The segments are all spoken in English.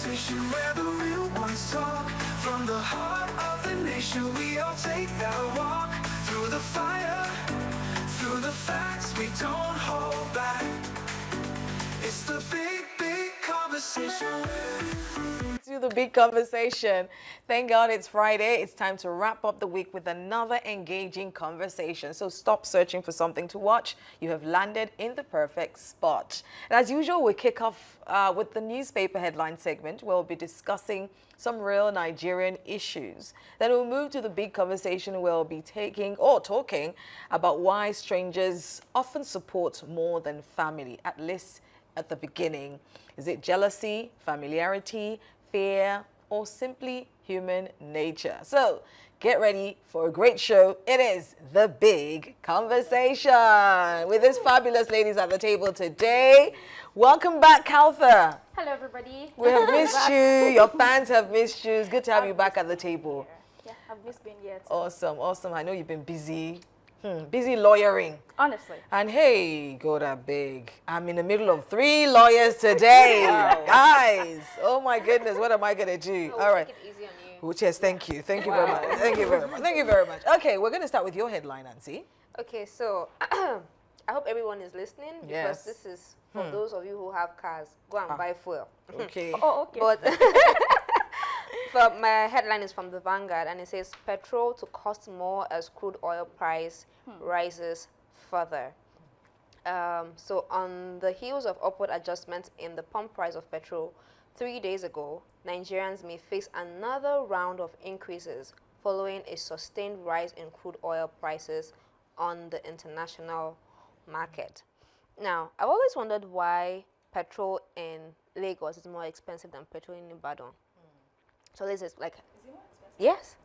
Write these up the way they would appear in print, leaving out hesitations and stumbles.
conversation where the real ones talk. From the heart of the nation, we all take that walk. Through the fire, through the facts, we don't hold back. It's the big conversation. To the big conversation. Thank God it's Friday. It's time to wrap up the week with another engaging conversation. So stop searching for something to watch. You have landed in the perfect spot. And as usual, we kick off with the newspaper headline segment. We'll be discussing some real Nigerian issues. Then we'll move to the big conversation. We'll be talking about why strangers often support more than family, at least at the beginning. Is it jealousy, familiarity, fear, or simply human nature? So get ready for a great show. It is the big conversation with these fabulous ladies at the table today. Welcome back, Caltha. Hello, everybody. We have missed you. Your fans have missed you. It's good to have you back at the table. Yeah, I've missed being here too. Awesome, awesome. I know you've been busy. Busy lawyering. Honestly. And hey, God, I beg. I'm in the middle of 3 lawyers today. Guys, oh my goodness, what am I going to do? No, all right. Take it easy on you. Which is, thank you. Thank you very much. Thank you very much. Thank you very much. Okay, we're going to start with your headline, Nancy. Okay, so I hope everyone is listening because Yes. this is for those of you who have cars. Go and buy fuel. Okay. Oh, okay. But my headline is from the Vanguard, and it says petrol to cost more as crude oil price rises further. So on the heels of upward adjustments in the pump price of petrol 3 days ago, Nigerians may face another round of increases following a sustained rise in crude oil prices on the international market. Now, I've always wondered why petrol in Lagos is more expensive than petrol in Ibadan. So this is like, Is it more expensive? yes,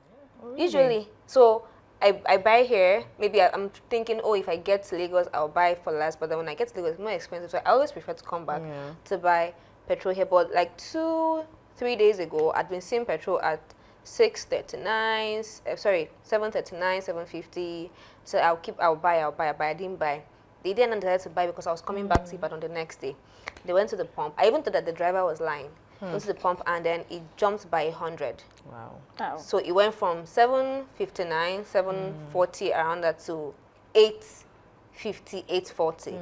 Oh, really? usually. So I buy here, maybe I'm thinking, oh, if I get to Lagos, I'll buy for less. But then when I get to Lagos, it's more expensive. So I always prefer to come back to buy petrol here. But like 2-3 days ago, I'd been seeing petrol at 639, sorry, 739, 750. So I'll buy. I didn't buy. They didn't decide to buy because I was coming back to Ibadan the next day. They went to the pump. I even thought that the driver was lying. Went to the pump and then it jumped by 100. Wow. Oh. So it went from 759, 740 around that to 850, 840.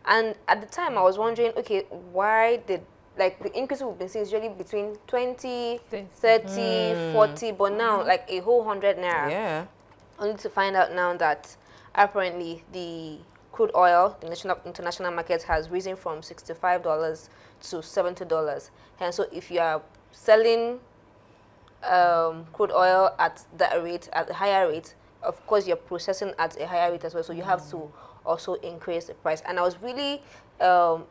And at the time I was wondering, okay, why did like the increase we've been seeing is usually between 20, 30, 40, but now like a whole 100 naira. Yeah. Only to find out now that apparently the crude oil, the international market has risen from $65 to $70. And so if you are selling crude oil at that rate, at a higher rate, of course you're processing at a higher rate as well. So you have to also increase the price. And I was really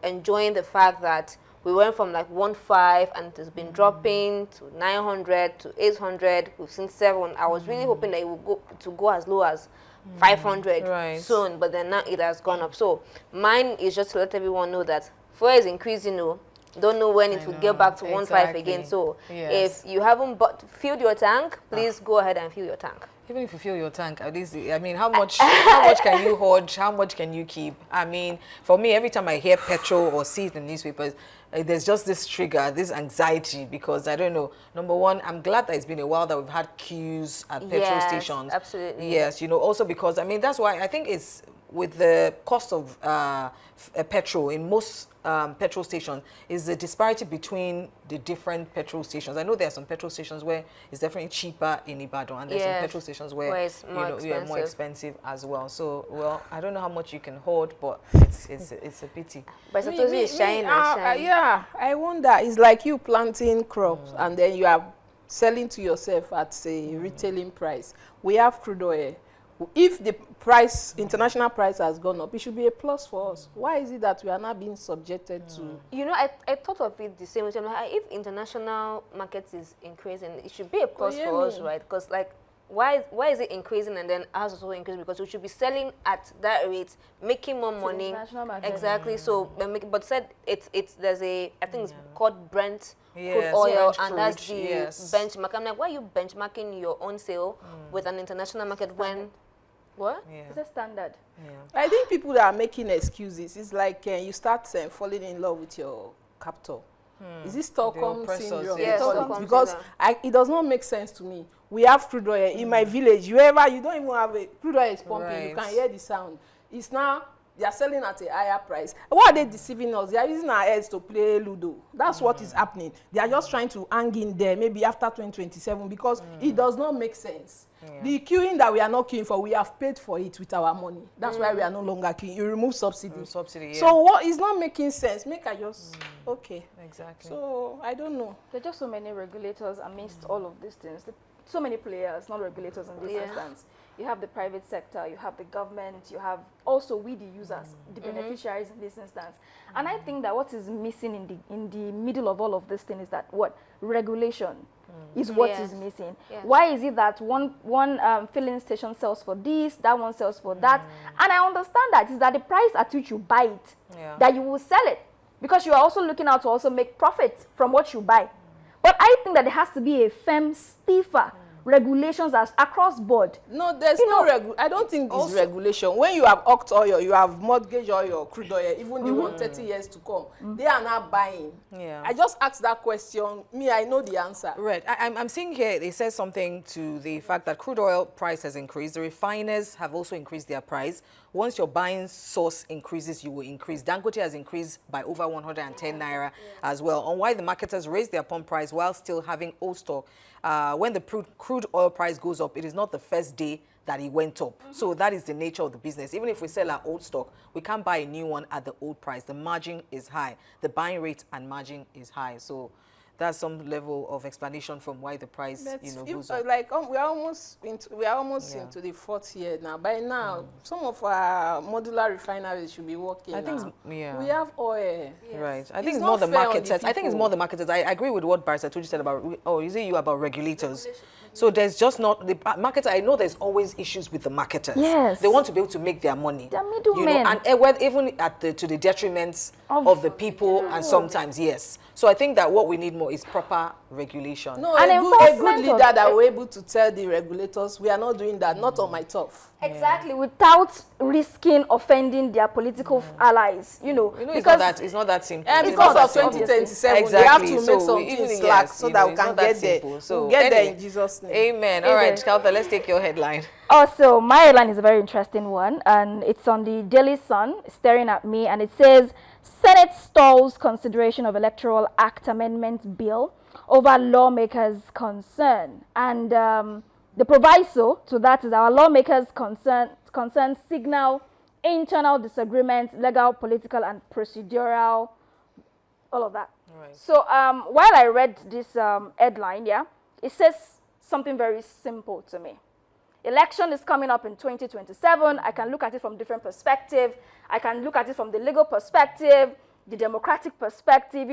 enjoying the fact that we went from like 1.5 and it's been dropping to 900 to 800. We've seen 7. I was really hoping that it would go as low as 500 soon, but then now it has gone up. So mine is just to let everyone know that fuel is increasing. Don't know when it will get back to 1.5 again. So if you haven't filled your tank, please go ahead and fill your tank. Even if you fill your tank, at least, I mean, how much can you hoard? How much can you keep? I mean, for me, every time I hear petrol or see it in the newspapers, there's just this trigger, this anxiety, because I don't know. Number one, I'm glad that it's been a while that we've had queues at petrol stations. Absolutely. Yes, also because, I mean, that's why I think it's with the cost of petrol in most petrol stations is the disparity between the different petrol stations. I know there are some petrol stations where it's definitely cheaper in Ibadan, and there's some petrol stations where it's more expensive as well. So, well, I don't know how much you can hoard, but it's a pity. But suppose it's shine and shine. Yeah, I wonder. It's like you planting crops and then you are selling to yourself at a retailing price. We have crude oil. If the price, international price has gone up, it should be a plus for us. Why is it that we are not being subjected to? I thought of it the same way. If international market is increasing, it should be a plus for us, right? Because like, why is it increasing and then ours also increasing? Because we should be selling at that rate, making more money. Exactly. So, but said there's a, I think it's called Brent crude oil, and that's the benchmark. I'm like, why are you benchmarking your own sale with an international market when? What? It's a standard. I think people that are making excuses, it's like you start falling in love with your captor. Is it Stockholm oppressors, syndrome? yes. Stockholm Because syndrome. it does not make sense to me. We have crude oil in my village. You don't even have a crude oil is pumping. You Right. can hear the sound. It's now they are selling at a higher price. Why are they deceiving us? They are using our heads to play Ludo. That's what is happening. They are just trying to hang in there maybe after 2027 because it does not make sense. Yeah. The queuing that we are not queuing for, we have paid for it with our money. That's why we are no longer queuing. You remove subsidy. Subsidy, yeah. So what is not making sense? Make I just okay. Exactly. So I don't know. There are just so many regulators amidst all of these things. So many players, not regulators in this instance. You have the private sector, you have the government, you have also we the users, the beneficiaries in this instance. And I think that what is missing in the middle of all of this thing is that regulation is what is missing. Yes. Why is it that one filling station sells for this, that one sells for that? And I understand that is that the price at which you buy it, that you will sell it, because you are also looking out to also make profit from what you buy. But I think that there has to be a firm, stiffer regulations as across board. No, there's I don't think it's regulation. When you have oct oil, you have mortgage oil, crude oil, even the 130 years to come, they are not buying. Yeah. I just asked that question. Me, I know the answer. Right. I'm seeing here, it says something to the fact that crude oil price has increased. The refiners have also increased their price. Once your buying source increases, you will increase. Dangote has increased by over 110 naira as well. On why the marketers raised their pump price while still having old stock. When the crude oil price goes up, it is not the first day that it went up. So that is the nature of the business. Even if we sell our old stock, we can't buy a new one at the old price. The margin is high. The buying rate and margin is high. So that's some level of explanation from why the price, goes up. Like we are almost into the fourth year now. By now, some of our modular refineries should be working. I think we have oil. Right. I think it's more the marketers. I think it's more the marketers. I agree with what Barrister Tuji said about, is it you about regulators? So there's just not, the marketer, I know there's always issues with the marketers. Yes. They want to be able to make their money. They're middlemen. And even to the detriment of the people, and sometimes, yes. So I think that what we need more is proper regulation. No, And a good enforcement leader that we're able to tell the regulators, we are not doing that, not on my turf. Exactly, without risking offending their political allies, It's not that simple. And It's because not of that simple. 2027, Exactly. we have to So make something slack so that we it's can not that get there. simple. So We'll get there anyway. in Jesus' name. Amen. All right, Caltha, let's take your headline. Also, my headline is a very interesting one, and it's on the Daily Sun, staring at me, and it says, Senate stalls consideration of Electoral Act Amendment Bill over lawmakers' concern. And the proviso to that is our lawmakers' concern signal internal disagreements, legal, political, and procedural, all of that. Right. So while I read this headline, it says something very simple to me. Election is coming up in 2027. I can look at it from different perspectives. I can look at it from the legal perspective, the democratic perspective.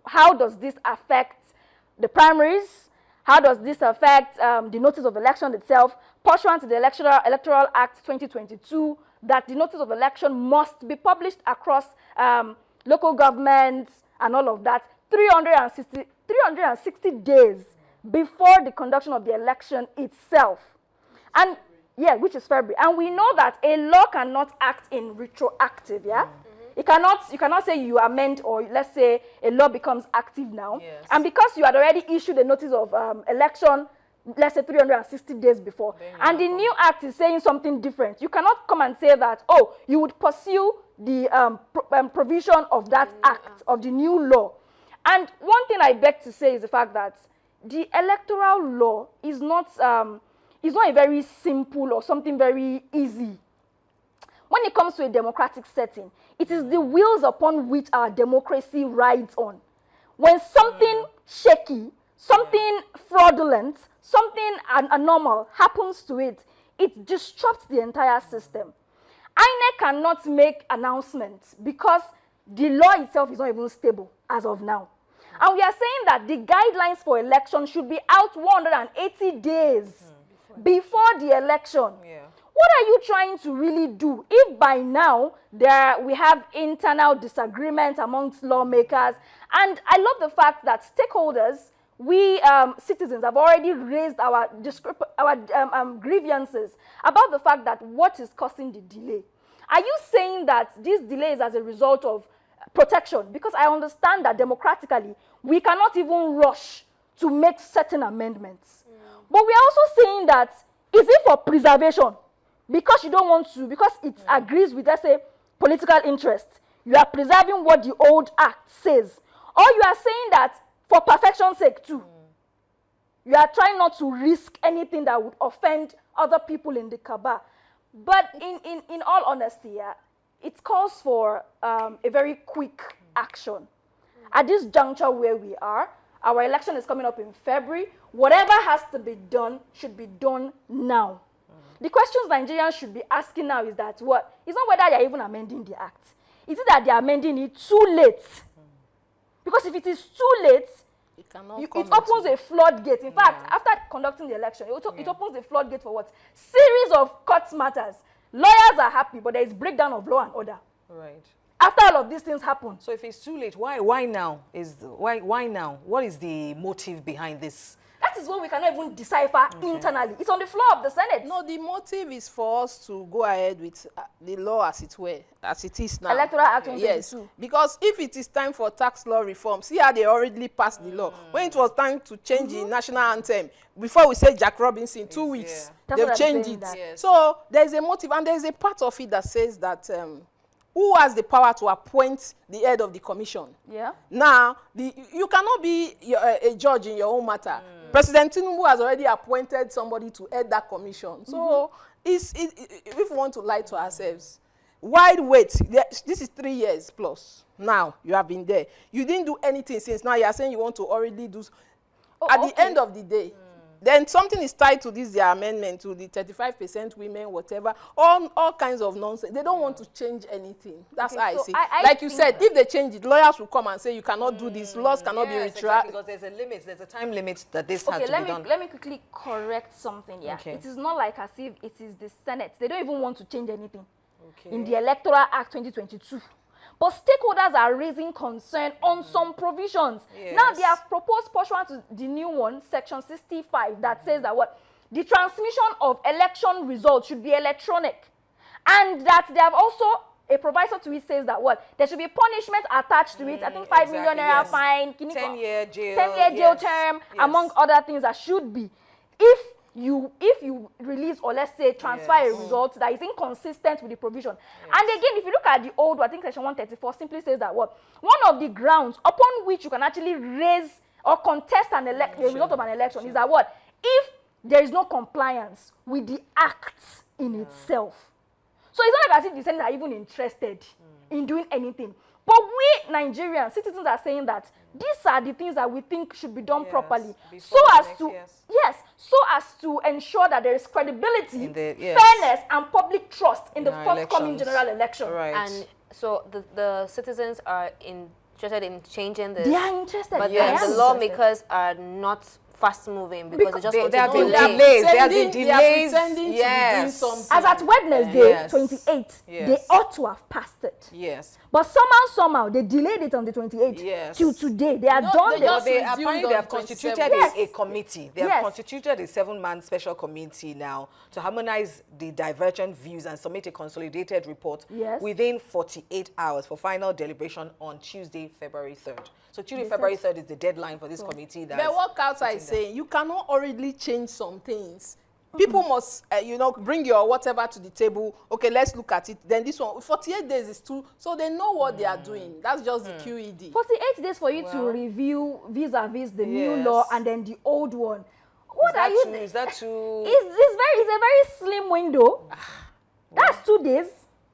How does this affect the primaries? How does this affect the notice of election itself? Pursuant to the Electoral Act 2022, that the notice of election must be published across local governments and all of that 360 days before the conduction of the election itself. And which is February. And we know that a law cannot act in retroactive, You cannot say you amend, or let's say a law becomes active now. Yes. And because you had already issued a notice of election, let's say 360 days before, and the new act is saying something different, you cannot come and say that, you would pursue the provision of that act, of the new law. And one thing I beg to say is the fact that the electoral law is not a very simple or something very easy. When it comes to a democratic setting, it is the wheels upon which our democracy rides on. When something shaky, something fraudulent, something abnormal happens to it, it disrupts the entire system. INEC cannot make announcements because the law itself is not even stable as of now. And we are saying that the guidelines for election should be out 180 days before the election. Yeah. What are you trying to really do if by now we have internal disagreements amongst lawmakers? And I love the fact that stakeholders, we citizens, have already raised our grievances about the fact that what is causing the delay. Are you saying that this delay is as a result of protection, because I understand that democratically, we cannot even rush to make certain amendments. But we are also saying that, is it for preservation? Because you don't want to, because it agrees with, let's say, political interest. You are preserving what the old act says. Or you are saying that for perfection's sake too. You are trying not to risk anything that would offend other people in the cabal. But in all honesty, it calls for a very quick action. At this juncture where we are, our election is coming up in February. Whatever has to be done should be done now. The questions Nigerians should be asking now is that what? It's not whether they are even amending the act. Is it that they are amending it too late? Because if it is too late, it opens a floodgate. In fact, after conducting the election, it opens a floodgate for what? Series of court matters. Lawyers are happy, but there is breakdown of law and order. Right. After all of these things happen. So if it's too late, why now? Why now? What is the motive behind this? That is what we cannot even decipher internally. It's on the floor of the Senate. No, the motive is for us to go ahead with the law as it is now. Electoral Act 2022. Yes, because if it is time for tax law reform, see how they already passed the law. When it was time to change the national anthem, before we say Jack Robinson, 2 weeks, they've changed it. Yes. So there's a motive, and there's a part of it that says that who has the power to appoint the head of the commission? Yeah. Now, you cannot be a judge in your own matter. President Tinubu has already appointed somebody to head that commission. So, if we want to lie to ourselves, why wait? This is 3 years plus. Now, you have been there. You didn't do anything since. Now, you are saying you want to already do. At the end of the day, then something is tied to this, their amendment to the 35% women, whatever, all kinds of nonsense. They don't want to change anything. That's how I see. Like you said, if they change it, lawyers will come and say you cannot do this, laws cannot be retroactive. Exactly, because there's a limit, there's a time limit that this has to be done. Let me quickly correct something. Yeah, it is not like as if it is the Senate. They don't even want to change anything in the Electoral Act 2022. But stakeholders are raising concern on some provisions. Yes. Now they have proposed pursuant to the new one, section 65, that says that what? The transmission of election results should be electronic. And that they have also, a proviso to it says that what? There should be punishment attached to it. I think 5 million naira fine, 10-year jail. 10-year jail term, among other things that should be. If you release or let's say transfer a result that is inconsistent with the provision. And again, if you look at the old, I think section 134 simply says that what? One of the grounds upon which you can actually raise or contest a result of an election is that what? If there is no compliance with the act in itself. So it's not like as if the Senate are even interested in doing anything. But we Nigerians, citizens, are saying that these are the things that we think should be done properly, so as to ensure that there is credibility, fairness, and public trust in the forthcoming general election. Right. And so the citizens are interested in changing this. They are interested. But the lawmakers are not fast moving because they just want there have to been delay. delays. There have been delays. Yes. As at Wednesday, 28th, they ought to have passed it. Yes. But somehow they delayed it on the 28th till today. They are done. They have constituted a committee. They have constituted a 7-man special committee now to harmonize the divergent views and submit a consolidated report within 48 hours for final deliberation on Tuesday, February 3rd. So Tuesday, February 3rd is the deadline for this committee. But what Kausa is saying, you cannot already change some things. People must, bring your whatever to the table. Okay, let's look at it. Then this one, 48 days is too, so they know what they are doing. That's just the QED. 48 days for you to review vis-a-vis the new law and then the old one. What are you? Is that too? It's a very slim window. That's 2 days.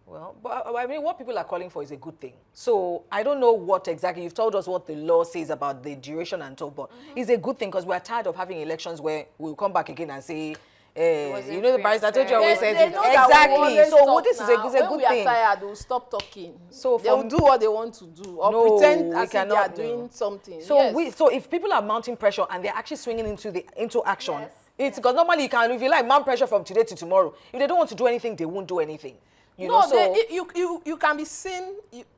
Well, but I mean, what people are calling for is a good thing. So I don't know what exactly, you've told us what the law says about the duration and so, but it's a good thing because we're tired of having elections where we'll come back again and say, the barrister told you always says exactly. So this is a good thing. We are tired, we'll stop talking. So they'll do what they want to do or pretend as if they are doing something. So so if people are mounting pressure and they're actually swinging into action, it's because normally you can, if you like, mount pressure from today to tomorrow. If they don't want to do anything, they won't do anything. You can be seen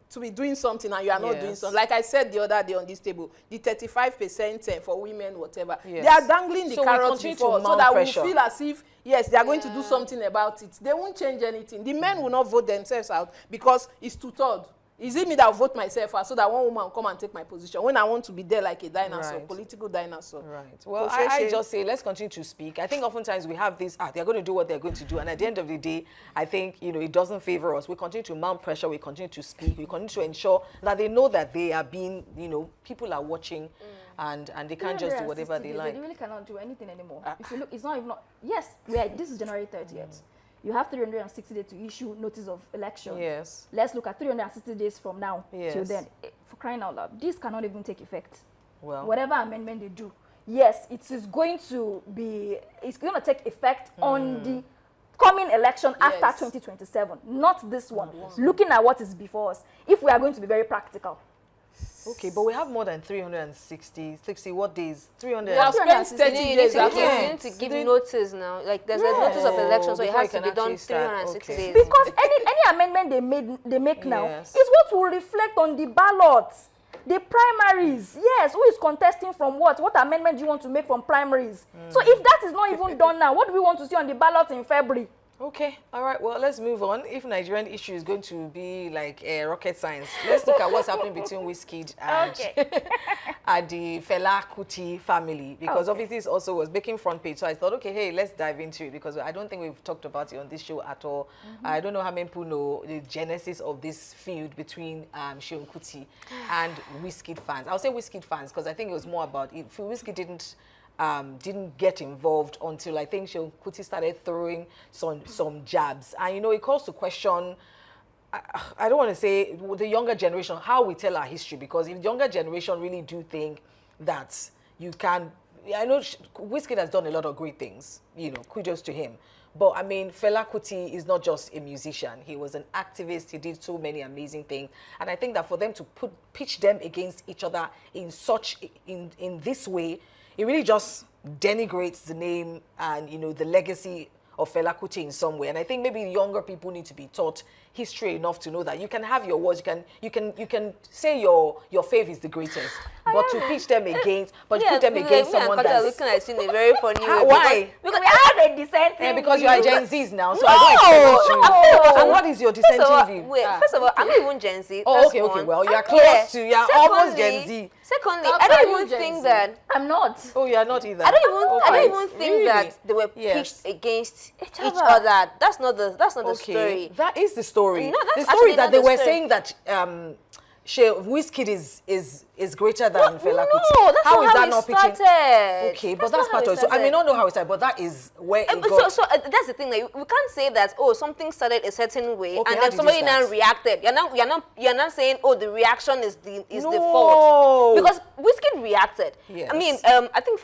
to be doing something and you are not doing something. Like I said the other day on this table, the 35% for women, whatever. They are dangling the carrots before so that we feel as if, they are going to do something about it. They won't change anything. The men will not vote themselves out because it's 2/3. Is it me that will vote myself out so that one woman will come and take my position when I want to be there like a dinosaur, Right. political dinosaur? Right. Well, So I just say let's continue to speak. I think oftentimes we have this, they're going to do what they're going to do. And at the end of the day, I think, it doesn't favor us. We continue to mount pressure. We continue to speak. We continue to ensure that they know that they are being, people are watching and they can't just do whatever they like. They really cannot do anything anymore. If you look, it's not even, yes, this is January 30th. You have 360 days to issue notice of election. Yes. Let's look at 360 days from now Yes. till then. For crying out loud, this cannot even take effect. Well, Whatever amendment they do, yes, it is going to be, it's going to take effect on the coming election after 2027, not this one. Looking at what is before us, if we are going to be very practical. okay, but we have more than 360, what days? 300. We have spent 30 You days. need to give notice now. Like there's a notice of election, so it Before has you to be can done actually start. 360 Okay. days. Because any amendment they make now Yes. is what will reflect on the ballots. The primaries, yes, who is contesting from what? What amendment do you want to make from primaries? So if that is not even done now, what do we want to see on the ballot in February? Okay, all right, well, let's move on. If Nigerian issue is going to be like rocket science, let's look at what's happening between Wizkid and, and the Fela Kuti family, because obviously it also was making front page. So I thought, okay, hey, let's dive into it, because I don't think we've talked about it on this show at all. I don't know how many people know the genesis of this feud between Seun Kuti and Wizkid fans. I'll say Wizkid fans, because I think it was more about it. Wizkid didn't get involved until I think Seun Kuti started throwing some jabs. And, it calls to question, I don't want to say the younger generation, how we tell our history, because if the younger generation really do think that you can, I know Wizkid has done a lot of great things, kudos to him. But I mean, Fela Kuti is not just a musician. He was an activist. He did so many amazing things. And I think that for them to pitch them against each other in this way, it really just denigrates the name and, the legacy of Fela Kuti in some way. And I think maybe younger people need to be taught history enough to know that you can have your words, you can say your faith is the greatest, but to pitch them against, put them against someone that's looking at you in a very funny way. Why? Because we have a dissenting because you are Gen Zs now, so No, I don't expect you. no. And what is your dissenting view? Wait, first of all, I'm not even Gen Z. Oh, that's okay. one. Well, you're And close to, you're almost Gen Z. Secondly, How I are don't you even Gen think Z? that. I'm not. Oh, you're not either. I don't even think Really? that they were Yes. pitched against each other. other. That's not the Okay, story. that is the story. No, that's the story actually that not they the were story. saying that Wizkid is greater than Fela Kuti. No, that's How not is how that it not pitching? started. Okay, but That's that's not part how of it it. So I may started. not know how it started, but that is where it got. So that's the thing. Like, we can't say that something started a certain way Okay, and how then did somebody it now start? reacted. You're not saying the reaction is the No. fault, because Wizkid reacted. Yes. I mean I think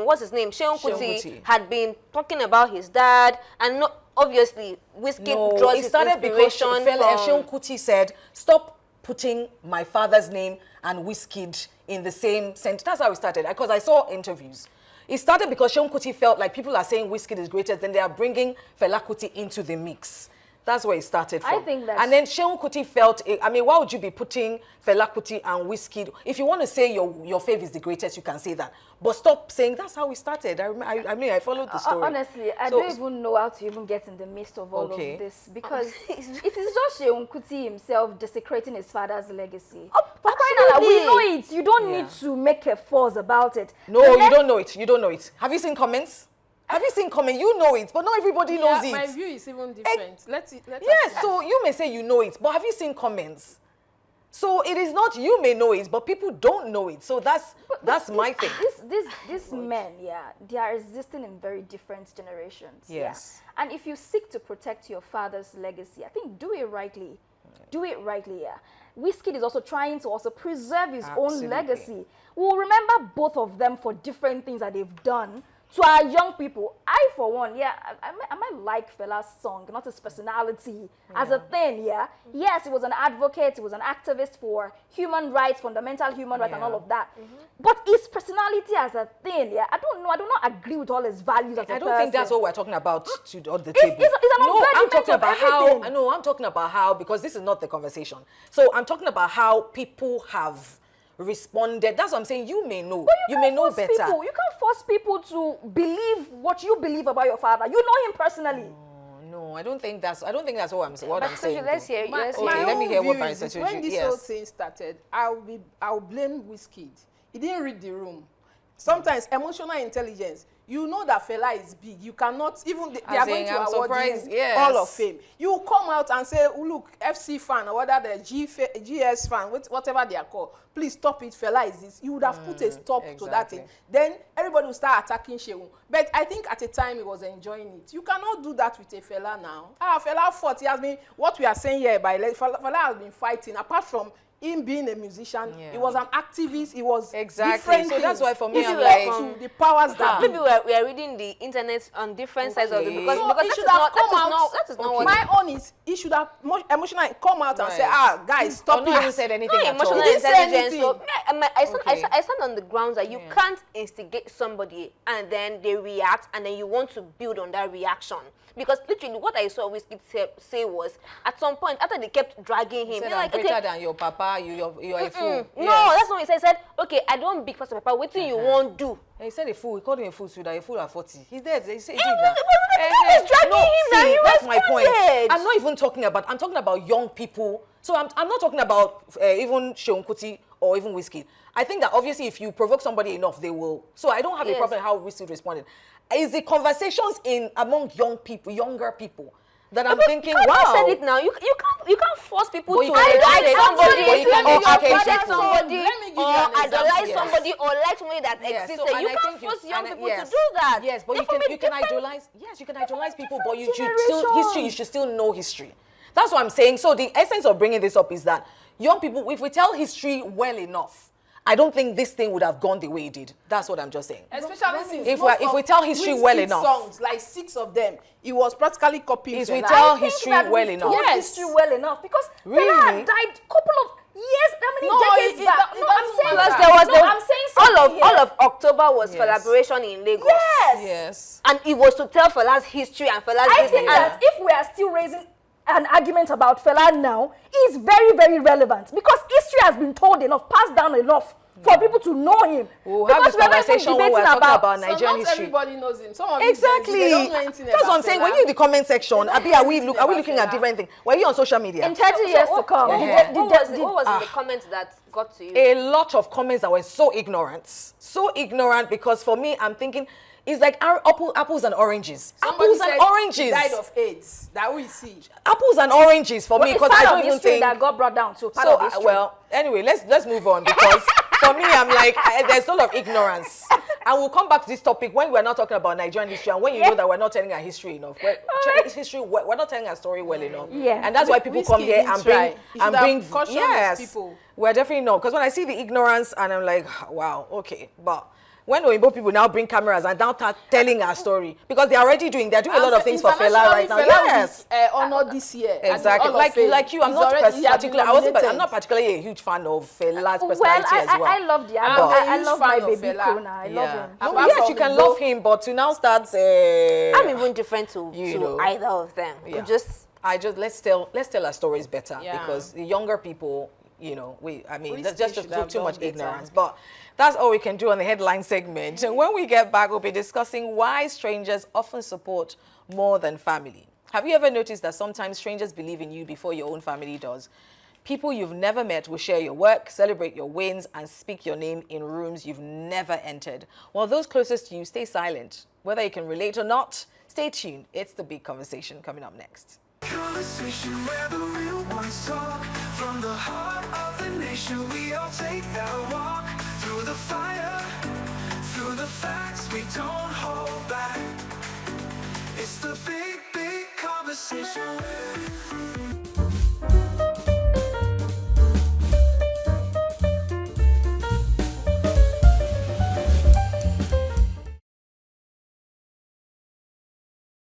what's his name, Seun Seun Kuti Kuti. had been talking about his dad, and obviously Wizkid draws it his started because inspiration Seun from. Kuti said, "Stop putting my father's name and Wizkid in the same sentence." That's how it started, because I saw interviews. It started because Seun Kuti felt like people are saying Wizkid is greater, then they are bringing Fela Kuti into the mix. That's where it started from. I think that's... And then Seun Kuti felt, I mean, why would you be putting Fela Kuti and Wizkid? If you want to say your fave is the greatest, you can say that. But stop saying that's how we started. I mean, I followed the story. Honestly, I don't even know how to even get in the midst of all of this, because it is just Seun Kuti himself desecrating his father's legacy. For crying out loud, we know it. You don't need to make a fuss about it. No, you don't know it. You don't know it. Have you seen comments? Have you seen comment? You know it, but not everybody knows it. My view is even different. Yes, so you may say you know it, but have you seen comments? So it is not you may know it, but people don't know it. So that's my thing. These men, they are existing in very different generations. Yes. Yeah. And if you seek to protect your father's legacy, I think do it rightly. Do it rightly, yeah. Wizkid is also trying to also preserve his own legacy. We'll remember both of them for different things that they've done to our young people. I, for one, I might like Fela's song, not his personality as a thing, Yes, he was an advocate, he was an activist for human rights, fundamental human rights, and all of that. But his personality as a thing, I do not agree with all his values as a person. I don't think that's what we're talking about on the table. It's an no, I'm talking about everything. I'm talking about how, because this is not the conversation. So I'm talking about how people have responded. That's what I'm saying. You may know. You may know better. You can't force people to believe what you believe about your father. You know him personally. No. No, I don't think that's what I'm But saying. let's though. hear. Let's Okay, hear. let me hear what view Barrister is this, told when you. this Yes. whole thing started, I'll blame Wizkid. He didn't read the room. Sometimes emotional intelligence. You know that fella is big. You cannot even they are going to I'm award surprised, him yes. Hall of Fame. You come out and say, oh, look, FC fan or whether the GS fan, whatever they are called, please stop it. Fella is this. You would have put a stop to that thing. Then everybody will start attacking Shehu. But I think at a time he was enjoying it. You cannot do that with a fella now. Fella fought. He has been what we are saying here by fella has been fighting. Apart from him being a musician, he was an activist. He was different So that's why for me, If I'm you like, were to the powers that maybe we are reading the internet on different sides of it because so because he that should is have not come out. that is not what My own is he should have emotionally come out and say, guys, stop not it. even said anything no at emotional all. He didn't say intelligence. So anything. I stand on the grounds that you can't instigate somebody and then they react and then you want to build on that reaction. Because literally what I saw Wizkid say was at some point after they kept dragging him, Said you're I'm like, greater okay, than your papa, you're a fool. no, that's not what he said. He said, okay, I don't big first papa, what do you won't do? And he said a fool. He called him a fool so that a fool at 40. He's dead. He said he He did now. was dragging him now. He That's my point. responded. I'm not even talking about. I'm talking about young people. So I'm not talking about even Seun Kuti or even Wizkid. I think that obviously if you provoke somebody enough, they will. So I don't have a problem how Wizkid responded. It's the conversations among younger people. That I'm thinking, You wow. said it now. You can't force people But to you can like educate somebody somebody, you can or educate appreciate people. somebody Let me give you or an example. idolize Yes. somebody or like somebody that exists. So, You and I can't think force young people yes. to do that. Yes, but They're you can from a different- idolize. Yes, you can idolize people, but you should different still history. You generations. should still know history. That's what I'm saying. So the essence of bringing this up is that young people, if we tell history well enough, I don't think this thing would have gone the way it did. That's what I'm just saying. Especially since If we tell history Wizkid well enough. songs, like 6 of them, he was practically copying. If we Fela. tell I think history that well we've enough. told Yes. history well enough because Really? Fela had died couple of years, how many No, decades it back? doesn't No, I'm saying matter. Plus there was I'm saying something all here. of October was Yes. collaboration in Lagos. Yes. Yes. And it was to tell Fela's history and Fela's I business. think that if we are still raising an argument about Fela now, is very, very relevant because history has been told enough, passed down enough for people to know him. We'll have this Because we are not even conversation when we're debating talking about So Nigerian not history. everybody knows him. Some of these Exactly. they don't know anything That's what about I'm saying. Fela. When you in the comment section, They don't Abi, know are we anything looking about at Fela. different things? Were you on social media? in 30 years to come. Yeah. What was in the comments that got to you? A lot of comments that were so ignorant because for me, I'm thinking, it's like apples and oranges. Somebody Apples and said oranges. he died of AIDS. That we see. Apples and oranges for me It's because part I of don't even history think. that got brought down to part So of history. well, anyway, let's move on because for me, I'm like there's a lot of ignorance, and we'll come back to this topic when we're not talking about Nigerian history and when you know that we're not telling our history enough. We're not telling our story well enough. Yeah. And that's why people come Wizkid here didn't and try. bring He should have cautioned his yes, people. we're definitely not because when I see the ignorance and I'm like, wow, okay, but. When Oyibo people now bring cameras and now start telling our story because they're doing a lot of things for Fela right now. Yes, honored this year. exactly. Like you, I'm not particular. I'm not particularly a huge fan of Fela's personality as well. I love the I'm a I huge love fan my of baby Fela. Kona. I love him. No, Apart yes, from you can Igbo. love him, but to now start. I'm even different to know. either of them. Yeah. Just let's tell our stories better Yeah. because the younger people, Wizkid that's just should have too done much better. ignorance. But that's all we can do on the headline segment. And when we get back, we'll be discussing why strangers often support more than family. Have you ever noticed that sometimes strangers believe in you before your own family does? People you've never met will share your work, celebrate your wins, and speak your name in rooms you've never entered. While those closest to you stay silent. Whether you can relate or not, stay tuned. It's the big conversation coming up next. Conversation where the real ones talk. From the heart of the nation, we all take that walk. Through the fire, through the facts, we don't hold back. It's the big conversation.